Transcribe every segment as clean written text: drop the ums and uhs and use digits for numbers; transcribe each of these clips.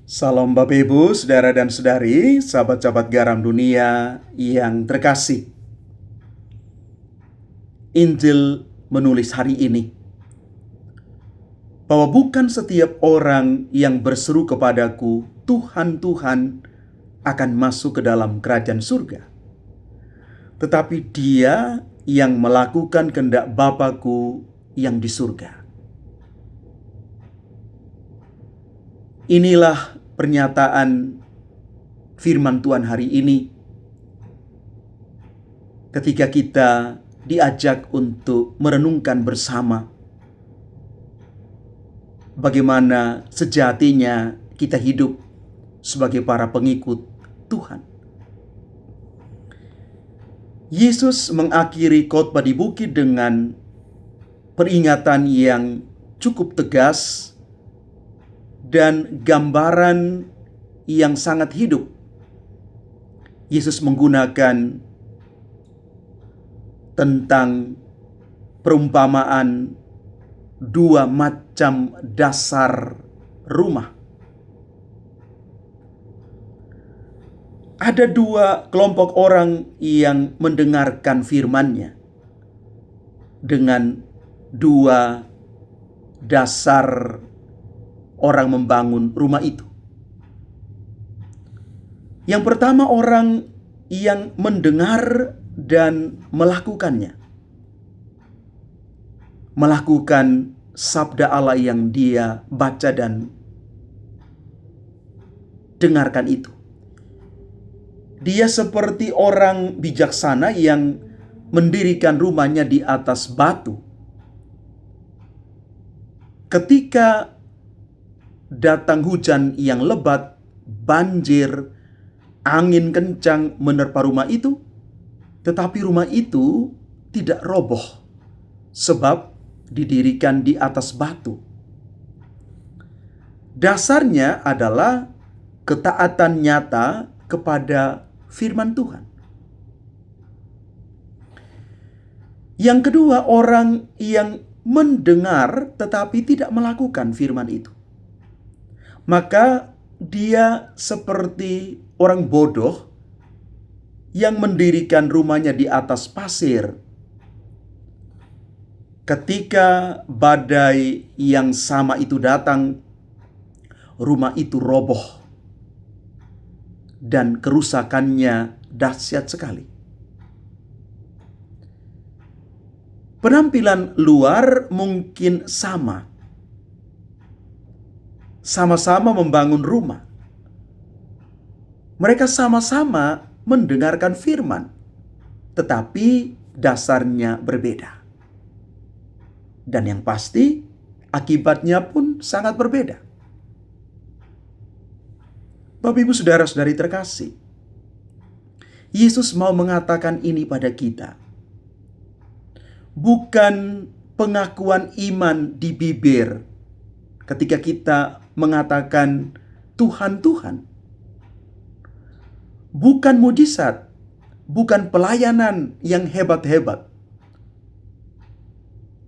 Salam Bapak Ibu, saudara dan saudari, sahabat-sahabat garam dunia yang terkasih. Injil menulis hari ini bahwa bukan setiap orang yang berseru kepadaku, Tuhan, Tuhan, akan masuk ke dalam kerajaan surga, tetapi dia yang melakukan kehendak Bapa-Ku yang di surga. Inilah pernyataan firman Tuhan hari ini ketika kita diajak untuk merenungkan bersama bagaimana sejatinya kita hidup sebagai para pengikut Tuhan. Yesus mengakhiri khotbah di bukit dengan peringatan yang cukup tegas dan gambaran yang sangat hidup. Yesus menggunakan tentang perumpamaan dua macam dasar rumah. Ada dua kelompok orang yang mendengarkan firman-Nya dengan dua dasar orang membangun rumah itu. Yang pertama, orang yang mendengar dan melakukannya. Melakukan sabda Allah yang dia baca dan dengarkan itu. Dia seperti orang bijaksana yang mendirikan rumahnya di atas batu. Ketika datang hujan yang lebat, banjir, angin kencang menerpa rumah itu, tetapi rumah itu tidak roboh sebab didirikan di atas batu. Dasarnya adalah ketaatan nyata kepada firman Tuhan. Yang kedua, orang yang mendengar tetapi tidak melakukan firman itu. Maka dia seperti orang bodoh yang mendirikan rumahnya di atas pasir. Ketika badai yang sama itu datang, rumah itu roboh dan kerusakannya dahsyat sekali. Penampilan luar mungkin sama-sama membangun rumah. Mereka sama-sama mendengarkan firman, tetapi dasarnya berbeda. Dan yang pasti, akibatnya pun sangat berbeda. Bapak, Ibu, saudara-saudari terkasih, Yesus mau mengatakan ini pada kita. Bukan pengakuan iman di bibir ketika kita mengatakan Tuhan, Tuhan. Bukan mujizat, bukan pelayanan yang hebat-hebat.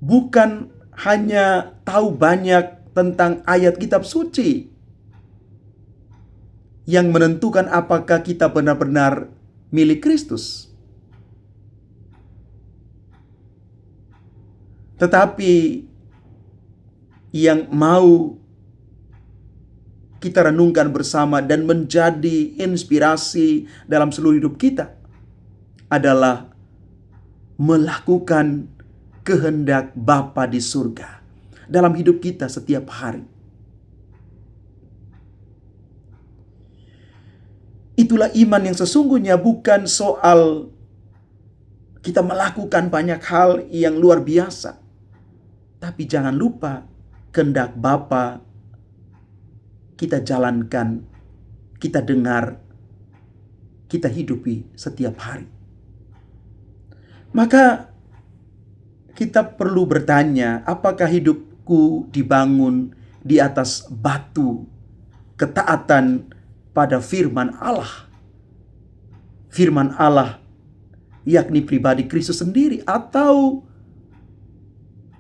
Bukan hanya tahu banyak tentang ayat kitab suci yang menentukan apakah kita benar-benar milik Kristus. Tetapi yang mau kita renungkan bersama dan menjadi inspirasi dalam seluruh hidup kita adalah melakukan kehendak Bapa di surga dalam hidup kita setiap hari. Itulah iman yang sesungguhnya, bukan soal kita melakukan banyak hal yang luar biasa. Tapi jangan lupa kehendak Bapa kita jalankan, kita dengar, kita hidupi setiap hari. Maka kita perlu bertanya, apakah hidupku dibangun di atas batu ketaatan pada firman Allah? Firman Allah yakni pribadi Kristus sendiri, atau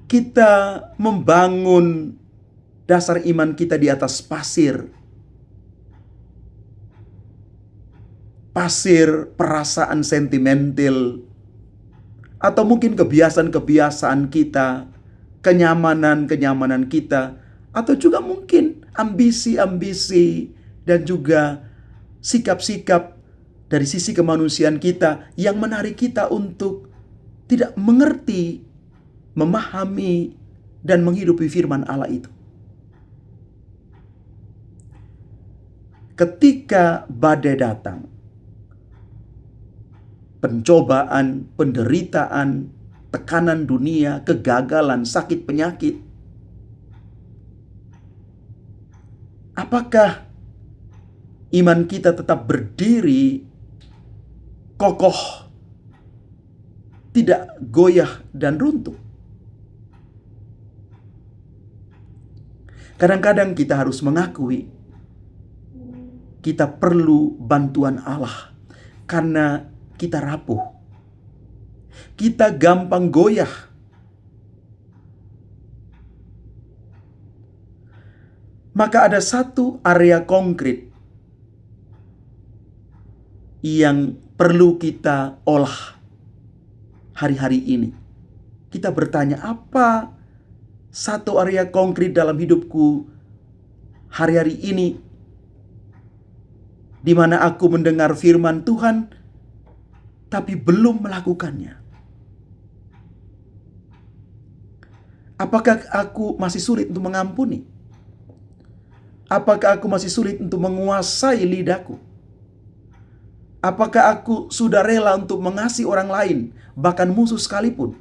kita membangun dasar iman kita di atas pasir, pasir perasaan sentimental, atau mungkin kebiasaan-kebiasaan kita, kenyamanan-kenyamanan kita, atau juga mungkin ambisi-ambisi dan juga sikap-sikap dari sisi kemanusiaan kita yang menarik kita untuk tidak mengerti, memahami, dan menghidupi firman Allah itu. Ketika badai datang, pencobaan, penderitaan, tekanan dunia, kegagalan, sakit, penyakit, apakah iman kita tetap berdiri kokoh, tidak goyah dan runtuh? Kadang-kadang kita harus mengakui kita perlu bantuan Allah karena kita rapuh. Kita gampang goyah. Maka ada satu area konkret yang perlu kita olah hari-hari ini. Kita bertanya, apa satu area konkret dalam hidupku hari-hari ini di mana aku mendengar firman Tuhan tapi belum melakukannya? Apakah aku masih sulit untuk mengampuni? Apakah aku masih sulit untuk menguasai lidahku? Apakah aku sudah rela untuk mengasihi orang lain, bahkan musuh sekalipun?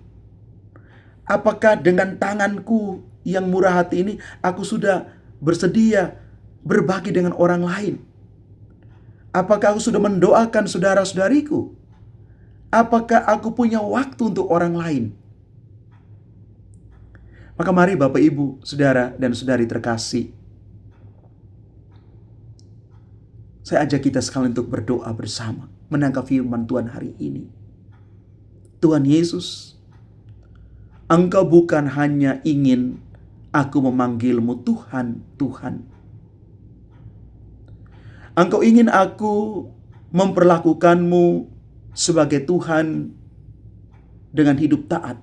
Apakah dengan tanganku yang murah hati ini aku sudah bersedia berbagi dengan orang lain? Apakah aku sudah mendoakan saudara-saudariku? Apakah aku punya waktu untuk orang lain? Maka mari Bapak, Ibu, Saudara, dan Saudari terkasih, saya ajak kita sekalian untuk berdoa bersama, menangkap firman Tuhan hari ini. Tuhan Yesus, Engkau bukan hanya ingin aku memanggilmu Tuhan, Tuhan. Engkau ingin aku memperlakukanmu sebagai Tuhan dengan hidup taat.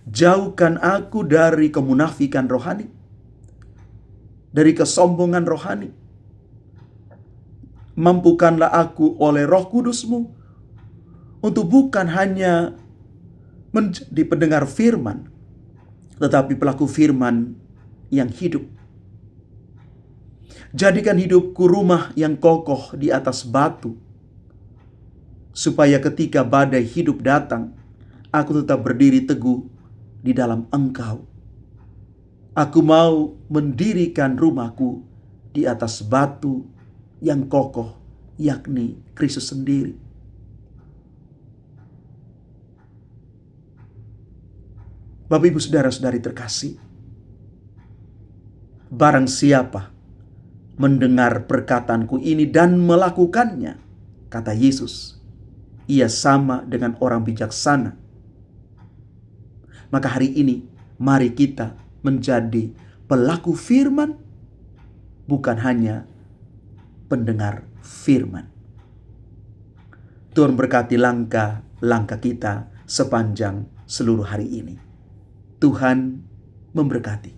Jauhkan aku dari kemunafikan rohani, dari kesombongan rohani. Mampukanlah aku oleh Roh Kudus-Mu untuk bukan hanya menjadi pendengar firman, tetapi pelaku firman yang hidup. Jadikan hidupku rumah yang kokoh di atas batu, supaya ketika badai hidup datang, aku tetap berdiri teguh di dalam Engkau. Aku mau mendirikan rumahku di atas batu yang kokoh, yakni Kristus sendiri. Bapak, Ibu, Saudara-saudari terkasih, barang siapa mendengar perkataanku ini dan melakukannya, kata Yesus, ia sama dengan orang bijaksana. Maka hari ini mari kita menjadi pelaku firman, bukan hanya pendengar firman. Tuhan berkati langkah-langkah kita sepanjang seluruh hari ini. Tuhan memberkati.